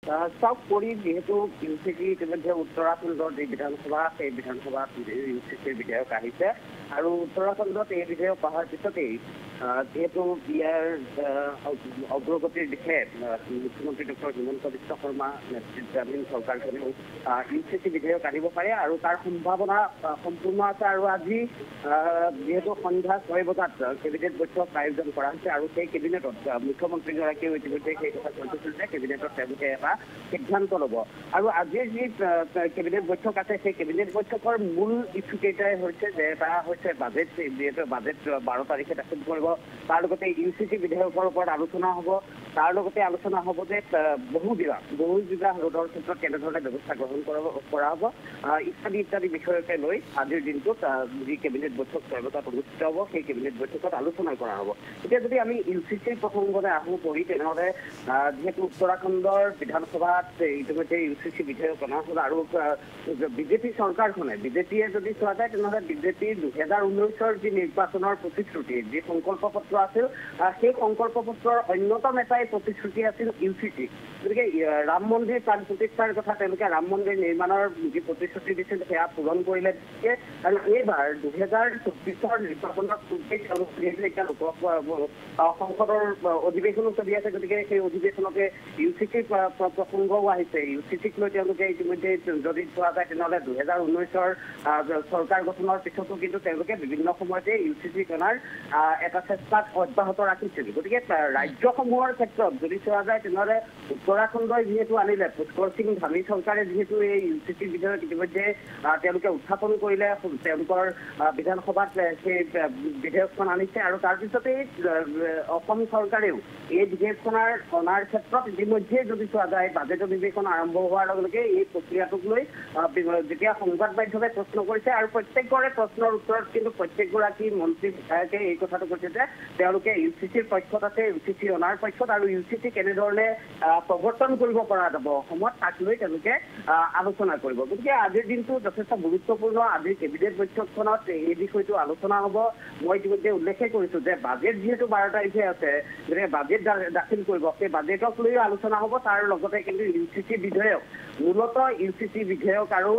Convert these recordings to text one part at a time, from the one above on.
চাওক কৰি যিহেতু ইউচিচি ইতিমধ্যে উত্তৰাখণ্ডত এই বিধানসভা সেই বিধানসভাত ইউচিচিৰ বিধেয়ক আহিছে আৰু উত্তৰাখণ্ডত এই বিধেয়ক অহাৰ পিছতেই যিহেতু ইয়াৰ অগ্ৰগতিৰ দিশে মুখ্যমন্ত্ৰী ডক্টৰ হিমন্ত বিশ্ব শৰ্মা নেতৃত্বাধীন চৰকাৰখনেও ইউচিচি বিধেয়ক আনিব পাৰে আৰু তাৰ সম্ভাৱনা সম্পূৰ্ণ আছে। আৰু আজি যিহেতু সন্ধ্যা 6 বজাত কেবিনেট বৈঠক আয়োজন কৰা হৈছে আৰু সেই কেবিনেটত মুখ্যমন্ত্ৰীগৰাকীয়েও ইতিমধ্যে সেই কথা কৈ থৈছিল যে কেবিনেটত তেওঁলোকে এটা সিদ্ধান্ত ল'ব। আৰু আজিৰ যি কেবিনেট বৈঠক আছে সেই কেবিনেট বৈঠকৰ মূল ইছ্যুকেইটাই হৈছে যে এটা হৈছে বাজেট, যিহেতু বাজেট 12 তাৰিখে দাখিল কৰিব, তাৰ লগতে ইউচিচি বিধেয়কৰ ওপৰত আলোচনা হ'ব, তাৰ লগতে আলোচনা হ'ব যে বহু বিবাহ ৰোধৰ ক্ষেত্ৰত কেনেধৰণে ব্যৱস্থা গ্ৰহণ কৰা হ'ব ইত্যাদি বিষয়কে লৈ আজিৰ দিনটোত যি কেবিনেট বৈঠক 6 বজাত অনুষ্ঠিত হ'ব সেই কেবিনেট বৈঠকত আলোচনা কৰা হ'ব। এতিয়া যদি আমি ইউচিচিৰ প্ৰসংগলৈ আহোঁ কৰি তেনেহ'লে যিহেতু উত্তৰাখণ্ডৰ বিধানসভাত ইতিমধ্যে ইউচিচি বিধেয়ক অনা হ'ল আৰু বিজেপি চৰকাৰখনে বিজেপিয়ে যদি চোৱা যায় তেনেহ'লে বিজেপিৰ 2019ৰ যি নিৰ্বাচনৰ প্ৰতিশ্ৰুতি, যি সংকল্প পত্ৰ আছিল সেই সংকল্প পত্ৰৰ অন্যতম এটাই প্ৰতিশ্ৰুতি আছিল ইউচিচি। গতিকে ৰাম মন্দিৰ প্ৰাণ প্ৰতিষ্ঠাৰ কথা তেওঁলোকে ৰাম মন্দিৰ নিৰ্মাণৰ যি প্ৰতিশ্ৰুতি দিছিল সেয়া পূৰণ কৰিলে আৰু এইবাৰ 2024ৰ নিৰ্বাচনৰ পূৰ্বেই তেওঁলোকে এতিয়া সংসদৰ অধিৱেশনো চলি আছে। গতিকে সেই অধিৱেশনতে ইউচিচিৰ প্ৰসংগও আহিছে। ইউচিচিক লৈ তেওঁলোকে ইতিমধ্যে যদি চোৱা যায় তেনেহ'লে 2019ৰ চৰকাৰ গঠনৰ পিছতো কিন্তু তেওঁলোকে বিভিন্ন সময়তে ইউচিচিক অনাৰ এটা চেষ্টাত অব্যাহত ৰাখিছিল। গতিকে ৰাজ্যসমূহৰ ক্ষেত্ৰত যদি চোৱা যায় তেনেহ'লে উত্তৰাখণ্ডই যিহেতু আনিলে, পুষ্কৰ সিং ধামী চৰকাৰে যিহেতু এই ইউচিচি বিধেয়ক ইতিমধ্যে তেওঁলোকে উত্থাপন কৰিলে, তেওঁলোকৰ বিধানসভাত সেই বিধেয়কখন আনিছে আৰু তাৰপিছতেই অসম চৰকাৰেও এই বিধেয়কখন অনাৰ ক্ষেত্ৰত ইতিমধ্যে যদি চোৱা যায় বাজেট অধিৱেশন আৰম্ভ হোৱাৰ লগে লগে এই প্ৰক্ৰিয়াটোক লৈ যেতিয়া সংবাদ মাধ্যমে প্ৰশ্ন কৰিছে আৰু প্ৰত্যেকৰে প্ৰশ্নৰ উত্তৰত কিন্তু প্ৰত্যেকগৰাকী মন্ত্ৰী বিধায়কে এই কথাটো কৈছে যে তেওঁলোকে ইউচিচিৰ পক্ষত আছে, ইউচিচি অনাৰ পক্ষত আৰু ইউচিচি কেনেধৰণে প্ৰৱৰ্তন কৰিব পৰা যাব অসমত তাক লৈ তেওঁলোকে আলোচনা কৰিব। গতিকে আজিৰ দিনটো যথেষ্ট গুৰুত্বপূৰ্ণ। আজিৰ কেবিনেট বৈঠকখনত এই বিষয়টো আলোচনা হ'ব। মই ইতিমধ্যে উল্লেখে কৰিছোঁ যে বাজেট যিহেতু 12 তাৰিখে আছে, গতিকে বাজেট দাখিল কৰিব, সেই বাজেটক লৈও আলোচনা হ'ব। তাৰ লগতে কিন্তু ইউচিচি বিধেয়ক, মূলতঃ ইউচিচি বিধেয়ক আৰু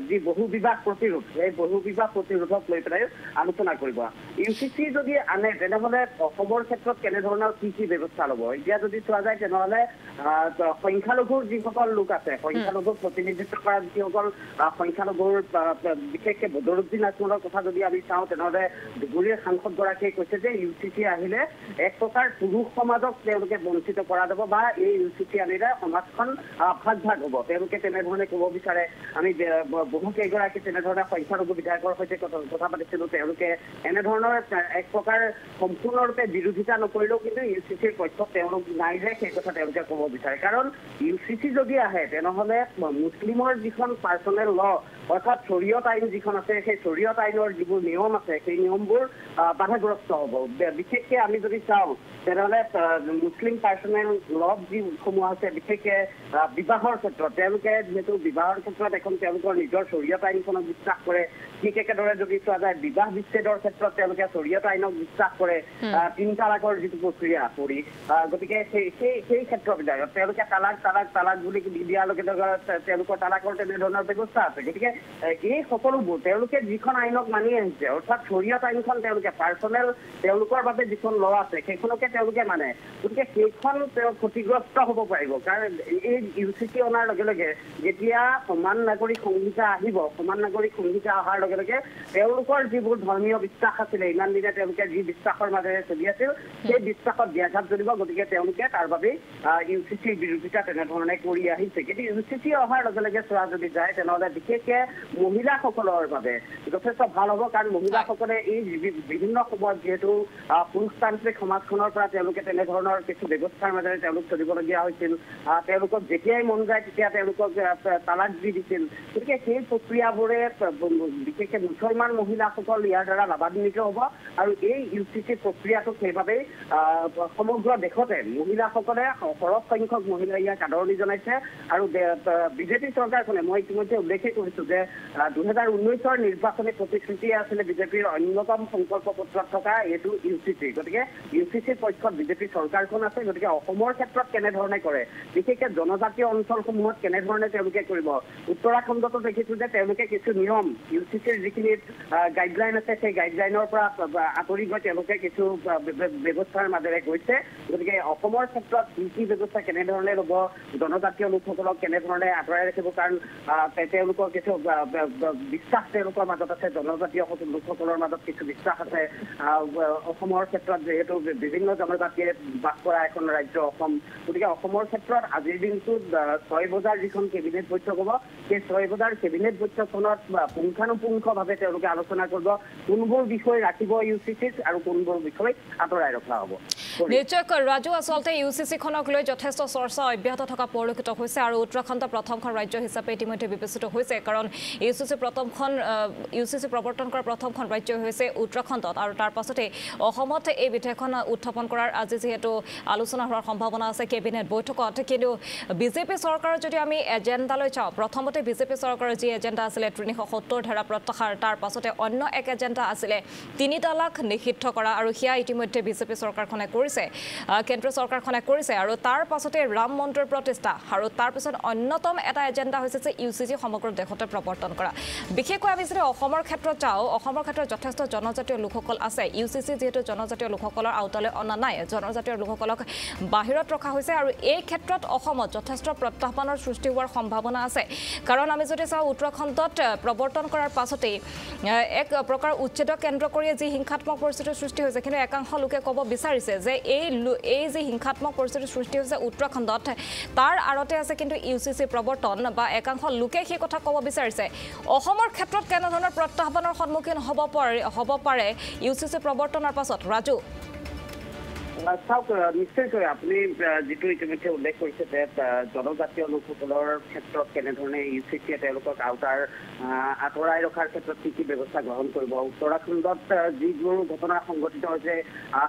যি বহু বিবাহ প্ৰতিৰোধ, সেই বহু বিবাহ প্ৰতিৰোধক লৈ পেলাই আলোচনা কৰিব। ইউচিচি যদি আনে তেনেহ'লে অসমৰ ক্ষেত্ৰত কেনেধৰণৰ কি ব্যৱস্থা ল'ব? এতিয়া যদি চোৱা যায় তেনেহ'লে সংখ্যালঘুৰ যিসকল লোক আছে, সংখ্যালঘুক প্ৰতিনিধিত্ব কৰা যিসকল সংখ্যালঘুৰ বিশেষকৈ বদৰুদ্দিন আজমলৰ কথা যদি আমি চাওঁ তেনেহ'লে ধুবুৰীৰ সাংসদগৰাকীয়ে কৈছে যে ইউচিচি আহিলে এক প্ৰকাৰ পুৰুষ সমাজক তেওঁলোকে বঞ্চিত কৰা যাব বা এই ইউচিচি আনিলে সমাজখন ভাগ হ'ব। তেওঁলোকে তেনেধৰণে ক'ব বিচাৰে। আমি বহু কেইগৰাকী তেনেধৰণে সংখ্যালঘু বিধায়কৰ সৈতে কথা পাতিছিলোঁ। তেওঁলোকে এনেধৰণৰ এক প্ৰকাৰ সম্পূৰ্ণৰূপে বিৰোধিতা নকৰিলেও কিন্তু ইউচিচিৰ পক্ষত তেওঁলোক নাই যে সেই কথা তেওঁলোকে ক'ব বিচাৰে। কাৰণ ইউচিচি যদি আহে তেনেহ'লে মুছলিমৰ যিখন পাৰ্চনেল ল অৰ্থাৎ শৰীয়ত আইন যিখন আছে সেই শৰীয়ত আইনৰ যিবোৰ নিয়ম আছে সেই নিয়মবোৰ বাধাগ্ৰস্ত হ'ব। বিশেষকৈ আমি যদি চাওঁ তেনেহ'লে মুছলিম পাৰ্চনেল ল যিসমূহ আছে বিশেষকৈ বিবাহৰ ক্ষেত্ৰত তেওঁলোকে যিহেতু বিবাহৰ ক্ষেত্ৰত এখন তেওঁলোকৰ নিজৰ শৰীয়ত আইনখনক বিশ্বাস কৰে, ঠিক একেদৰে যদি চোৱা যায় বিবাহ বিচ্ছেদৰ ক্ষেত্ৰত তেওঁলোকে শৰীয়ত আইনক বিশ্বাস কৰে, 3 তালাকৰ যিটো প্ৰক্ৰিয়া কৰি, গতিকে সেই ক্ষেত্ৰবিলাকত তেওঁলোকে তালাক বুলি দিয়াৰ লগে লগে তেওঁলোকৰ তালাকৰ তেনেধৰণৰ ব্যৱস্থা আছে। গতিকে এই সকলোবোৰ তেওঁলোকে যিখন আইনক মানি আহিছে অৰ্থাৎ শৰীয়ত আইনখন তেওঁলোকে পাৰ্চনেল তেওঁলোকৰ বাবে যিখন ল আছে সেইখনকে তেওঁলোকে মানে, গতিকে সেইখন তেওঁ ক্ষতিগ্ৰস্ত হ'ব পাৰিব। কাৰণ এই ইউচিচি অনাৰ লগে লগে যেতিয়া সমান নাগৰিক সংহিতা আহিব, সমান নাগৰিক সংহিতা অহাৰ লগে লগে তেওঁলোকৰ যিবোৰ ধৰ্মীয় বিশ্বাস আছিলে, ইমান দিনে তেওঁলোকে যি বিশ্বাসৰ মাজেৰে চলি আছিল সেই বিশ্বাসত ব্যাঘাত জনিব। গতিকে তেওঁলোকে তাৰ বাবেই ইউচিচিৰ বিৰোধিতা তেনেধৰণে কৰি আহিছে। কিন্তু ইউচিচি অহাৰ লগে লগে চোৱা যদি যায় তেনেহ'লে বিশেষকৈ মহিলাসকলৰ বাবে যথেষ্ট ভাল হ'ব। কাৰণ মহিলাসকলে এই বিভিন্ন সময়ত যিহেতু পুৰুষতান্ত্ৰিক সমাজখনৰ পৰা তেওঁলোকে তেনেধৰণৰ কিছু ব্যৱস্থাৰ মাজেৰে তেওঁলোক চলিবলগীয়া হৈছিল। তেওঁলোকক যেতিয়াই মন যায় তেতিয়া তেওঁলোকক তালাক দি দিছিল। গতিকে সেই প্ৰক্ৰিয়াবোৰে বিশেষকৈ মুছলমান মহিলাসকল ইয়াৰ দ্বাৰা লাভান্বিত হ'ব আৰু এই ইউচিচি প্ৰক্ৰিয়াটোক সেইবাবেই সমগ্ৰ দেশতে মহিলাসকলে সৰহ সংখ্যক মহিলা ইয়াক আদৰণি জনাইছে আৰু বিজেপি চৰকাৰখনে মই ইতিমধ্যে উল্লেখেই কৰিছো যে 2019 নিৰ্বাচনী প্ৰতিশ্ৰুতি আছিলে বিজেপিৰ অন্যতম সংকল্প পত্ৰত থকা এইটো UCC গতিকে UCCৰ পক্ষত বিজেপি চৰকাৰখন আছে গতিকে অসমৰ ক্ষেত্ৰত কেনেধৰণে কৰে বিশেষকৈ জনজাতীয় অঞ্চলসমূহত কেনেধৰণে তেওঁলোকে কৰিব উত্তৰাখণ্ডতো দেখিছো যে তেওঁলোকে কিছু নিয়ম UCCৰ যিখিনি গাইডলাইন আছে সেই গাইডলাইনৰ পৰা আঁতৰি গৈ তেওঁলোকে কিছু ব্যৱস্থাৰ মাজেৰে গৈছে গতিকে অসমৰ ক্ষেত্ৰত কি ব্যৱস্থা কেনেধৰণে ল'ব জনজাতীয় লোকসকলক কেনেধৰণে আঁতৰাই ৰাখিব কাৰণ তেওঁলোকৰ কিছু বিশ্বাস তেওঁলোকৰ মাজত আছে জনজাতীয় লোকসকলৰ মাজত কিছু বিশ্বাস আছে অসমৰ ক্ষেত্ৰত যিহেতু বিভিন্ন জনজাতিয়ে বাস কৰা এখন ৰাজ্য অসম গতিকে অসমৰ ক্ষেত্ৰত আজিৰ দিনটোত 6 বজাৰ যিখন কেবিনেট বৈঠক হ'ব সেই 6 বজাৰ কেবিনেট বৈঠকখনত পুংখানুপুংখভাৱে তেওঁলোকে আলোচনা কৰিব কোনবোৰ বিষয় ৰাখিব UCCত আৰু কোনবোৰ বিষয় আঁতৰাই ৰখা হ'ব নিশ্চয়কৈ ৰাজু আচলতে UCCখনক লৈ যথেষ্ট চৰ্চা অব্যাহত থকা পৰিলক্ষিত হৈছে আৰু উত্তৰাখণ্ড প্ৰথমখন ৰাজ্য হিচাপে ইতিমধ্যে বিবেচিত হৈছে কাৰণ UCC প্ৰৱৰ্তন কৰা প্ৰথমখন ৰাজ্য হৈছে উত্তৰাখণ্ডত আৰু তাৰ পাছতে অসমত এই বিধেয়কখন উত্থাপন কৰাৰ আজি যিহেতু আলোচনা হোৱাৰ সম্ভাৱনা আছে কেবিনেট বৈঠকত কিন্তু বিজেপি চৰকাৰৰ যদি আমি এজেণ্ডালৈ চাওঁ প্ৰথমতে বিজেপি চৰকাৰৰ যি এজেণ্ডা আছিলে 370 ধাৰা প্ৰত্যাহাৰ তাৰ পাছতে অন্য এক এজেণ্ডা আছিলে 3 তালাক নিষিদ্ধ কৰা আৰু সেয়া ইতিমধ্যে বিজেপি চৰকাৰখনে কৰিছে কেন্দ্ৰীয় চৰকাৰখনে কৰিছে আৰু তাৰ পাছতে ৰাম মন্দিৰ প্ৰতিষ্ঠা আৰু তাৰ পিছত অন্যতম এটা এজেণ্ডা হৈছে যে UCC সমগ্ৰ দেশতে প্ৰৱৰ্তন কৰা বিশেষকৈ আমি যদি অসমৰ ক্ষেত্ৰত চাওঁ অসমৰ ক্ষেত্ৰত যথেষ্ট জনজাতীয় লোকসকল আছে UCC যেহেতু জনজাতীয় লোকসকলৰ আওতালৈ অনা নাই জনজাতীয় লোকসকলক বাহিৰত ৰখা হৈছে আৰু এই ক্ষেত্ৰত অসমত যথেষ্ট প্ৰত্যাহ্বানৰ সৃষ্টি হোৱাৰ সম্ভাৱনা আছে কাৰণ আমি যদি চাওঁ উত্তৰাখণ্ডত প্ৰৱৰ্তন কৰাৰ পাছতেই এক প্ৰকাৰ উচ্ছেদ কেন্দ্ৰ কৰি যি হিংসাত্মক পৰিস্থিতিৰ সৃষ্টি হৈছে কিন্তু একাংশ লোকে ক'ব বিচাৰিছে যে এই যি হিংসাত্মক পৰিস্থিতিৰ সৃষ্টি হৈছে উত্তৰাখণ্ডত তাৰ আৰতে আছে কিন্তু UCC প্ৰৱৰ্তন বা একাংশ লোকে সেই কথা ক'ব বিচাৰিছে অসমৰ ক্ষেত্ৰত কেনেধৰণৰ প্ৰত্যাহ্বানৰ সন্মুখীন হ'ব পাৰে UCC প্ৰৱৰ্তনৰ পাছত ৰাজু চাওক নিশ্চয়কৈ আপুনি যিটো ইতিমধ্যে উল্লেখ কৰিছে যে জনজাতীয় লোকসকলৰ ক্ষেত্ৰত কেনেধৰণে UCCয়ে তেওঁলোকক আঁতৰাই ৰখাৰ ক্ষেত্ৰত কি ব্যৱস্থা গ্ৰহণ কৰিব উত্তৰাখণ্ডত যিবোৰ ঘটনা সংঘটিত হৈছে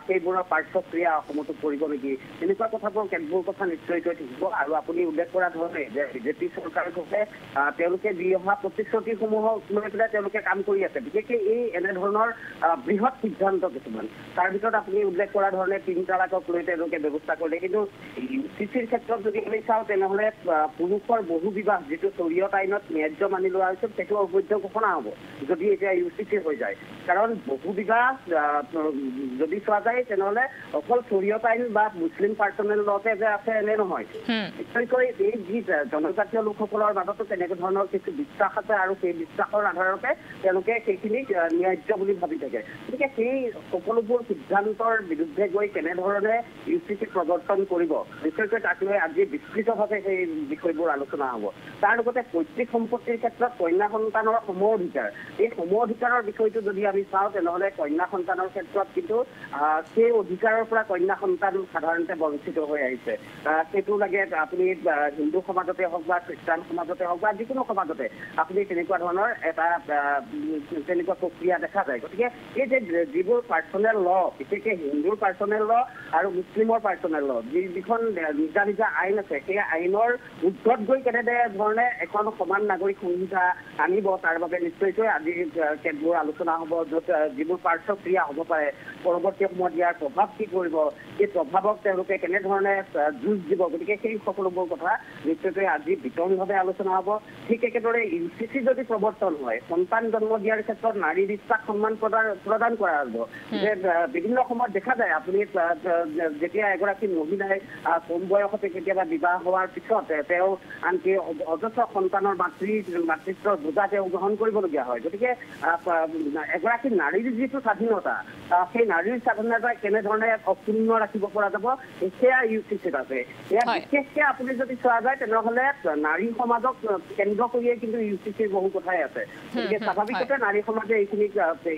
সেইবোৰৰ পাৰ্শ্বক্ৰিয়া অসমতো পৰিব নেকি এনেকুৱা কথাবোৰ কেতবোৰ কথা নিশ্চয়কৈ থাকিব আৰু আপুনি উল্লেখ কৰা ধৰণে যে বিজেপি চৰকাৰখনে তেওঁলোকে দি অহা প্ৰতিশ্ৰুতিসমূহক লৈ পেলাই তেওঁলোকে কাম কৰি আছে বিশেষকৈ এই এনেধৰণৰ বৃহৎ সিদ্ধান্ত কিছুমান তাৰ ভিতৰত আপুনি উল্লেখ কৰা ধৰণে 3 তালাকক লৈ তেওঁলোকে ব্যৱস্থা কৰিলে কিন্তু UCCৰ ক্ষেত্ৰত যদি আমি চাওঁ তেনেহ'লে পুৰুষৰ বহু বিবাহ যিটো শৰীয়ত আইনত ন্যায্য মানি লোৱা হৈছে সেইটো অবৈধ ঘোষণা হ'ব যদি এতিয়া UCC হৈ যায় কাৰণ বহু বিবাহ যদি চোৱা যায় তেনেহ'লে অকল শৰীয়ত আইন বা মুছলিম পাৰ্চনেল লতে যে আছে এনে নহয় বিশেষকৈ এই যি জনজাতীয় লোকসকলৰ মাজতো তেনেকুৱা ধৰণৰ কিছু বিশ্বাস আছে আৰু সেই বিশ্বাসৰ আধাৰতে তেওঁলোকে সেইখিনি ন্যায্য বুলি ভাবি থাকে গতিকে সেই সকলোবোৰ সিদ্ধান্তৰ বিৰুদ্ধে গৈ কেনেধৰণে UCC প্ৰৱৰ্তন কৰিব বিশেষকৈ তাক লৈ আজি বিস্তৃতভাৱে সেই বিষয়বোৰ আলোচনা হ'ব তাৰ লগতে পৈতৃক সম্পত্তিৰ ক্ষেত্ৰত কন্যা সন্তানৰ সম অধিকাৰ এই সম অধিকাৰৰ বিষয়টো যদি আমি চাওঁ তেনেহ'লে কন্যা সন্তানৰ ক্ষেত্ৰত কিন্তু সেই অধিকাৰৰ পৰা কন্যা সন্তান সাধাৰণতে বঞ্চিত হৈ আহিছে সেইটো লাগে আপুনি হিন্দু সমাজতে হওক বা খ্ৰীষ্টান সমাজতে হওক বা যিকোনো সমাজতে আপুনি তেনেকুৱা ধৰণৰ এটা তেনেকুৱা প্ৰক্ৰিয়া দেখা যায় গতিকে এই যে যিবোৰ পাৰ্চনেল ল বিশেষকৈ হিন্দুৰ পাৰ্চনেল ল আৰু মুছলিমৰ পাৰ্চনেল ল যিখন নিজা নিজা আইন আছে সেই আইনৰ উৰ্ধত গৈ কেনেধৰণে এখন সমান নাগৰিক সংহিতা আনিব তাৰ বাবে নিশ্চয়কৈ আজি কেতবোৰ আলোচনা হ'ব য'ত যিবোৰ পাৰ্শ্বক্ৰিয়া হ'ব পাৰে পৰৱৰ্তী সময়ত ইয়াৰ প্ৰভাৱ কি কৰিব এই প্ৰভাৱক তেওঁলোকে কেনেধৰণে যুঁজ দিব গতিকে সেই সকলোবোৰ কথা নিশ্চয়কৈ আজি বিতংভাৱে আলোচনা হ'ব ঠিক একেদৰে UCC যদি প্ৰৱৰ্তন হয় সন্তান জন্ম দিয়াৰ ক্ষেত্ৰত নাৰীৰ ইচ্ছাক সন্মান প্ৰদান কৰা হ'ব যে বিভিন্ন সময়ত দেখা যায় আপুনি যেতিয়া এগৰাকী মহিলাই কম বয়সতে কেতিয়াবা বিবাহ হোৱাৰ পিছত তেওঁ আনকি অজস্ৰ সন্তানৰ মাতৃত্বৰ বোজা তেওঁ গ্ৰহণ কৰিবলগীয়া হয় গতিকে এগৰাকী নাৰীৰ যিটো স্বাধীনতা সেই নাৰীৰ স্বাধীনতা কেনেধৰণে অক্ষুণ্ণ ৰাখিব পৰা যাব সেয়া UCCত আছে এয়া বিশেষকৈ আপুনি যদি চোৱা যায় তেনেহ'লে নাৰী সমাজক কেন্দ্ৰ কৰিয়ে কিন্তু UCCৰ বহু কথাই আছে গতিকে স্বাভাৱিকতে নাৰী সমাজে এইখিনিক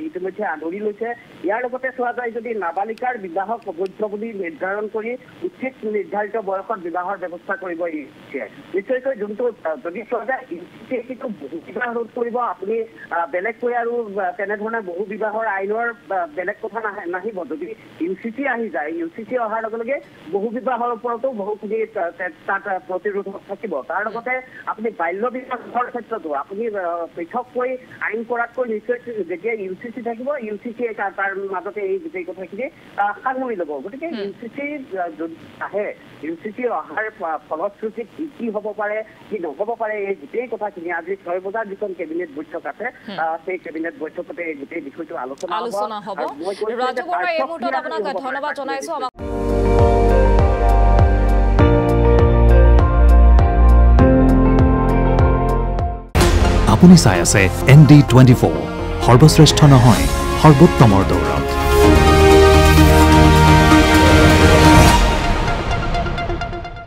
ইতিমধ্যে আদৰি লৈছে ইয়াৰ লগতে চোৱা যায় যদি নাবালিকাৰ বিবাহক বৈধ বুলি নিৰ্ধাৰণ কৰি উচিত নিৰ্ধাৰিত বয়সত বিবাহৰ ব্যৱস্থা কৰিব ইউচিচিয়ে নিশ্চয়কৈ যোনটো যদি চোৱা যায় ইউচিচিয়ে কিন্তু বহু বিবাহ ৰোধ কৰিব আপুনি বেলেগকৈ আৰু তেনেধৰণে বহু বিবাহৰ আইনৰ বেলেগ কথা নাহিব যদি ইউচিচি আহি যায় ইউচিচি অহাৰ লগে লগে বহু বিবাহৰ ওপৰতো বহুখিনি তাত প্ৰতিৰোধ থাকিব তাৰ লগতে আপুনি বাল্য বিবাহৰ ক্ষেত্ৰতো আপুনি পৃথককৈ আইন কৰাতকৈ নিশ্চয় যেতিয়া ইউচিচি থাকিব ইউচিচিয়ে তাৰ মাজতে এই গোটেই কথাখিনি সাঙুৰি ল'ব গতিকে ইউচিচি আহে ইউচিচি অহাৰ ফলশ্ৰুতিত কি হ'ব পাৰে কি নহ'ব পাৰে এই গোটেই কথাখিনি আজি 6 বজাত যিখন কেবিনেট বৈঠক আছে সেই কেবিনেট বৈঠকতে এই গোটেই বিষয়টো আলোচনা হ'ব ৰাজু বৰা এই মুহূৰ্তত আপোনাক ধন্যবাদ জনাইছো আপুনি চাই আছে ND24 সৰ্বশ্ৰেষ্ঠ নহয় সৰ্বোত্তমৰ দৌৰত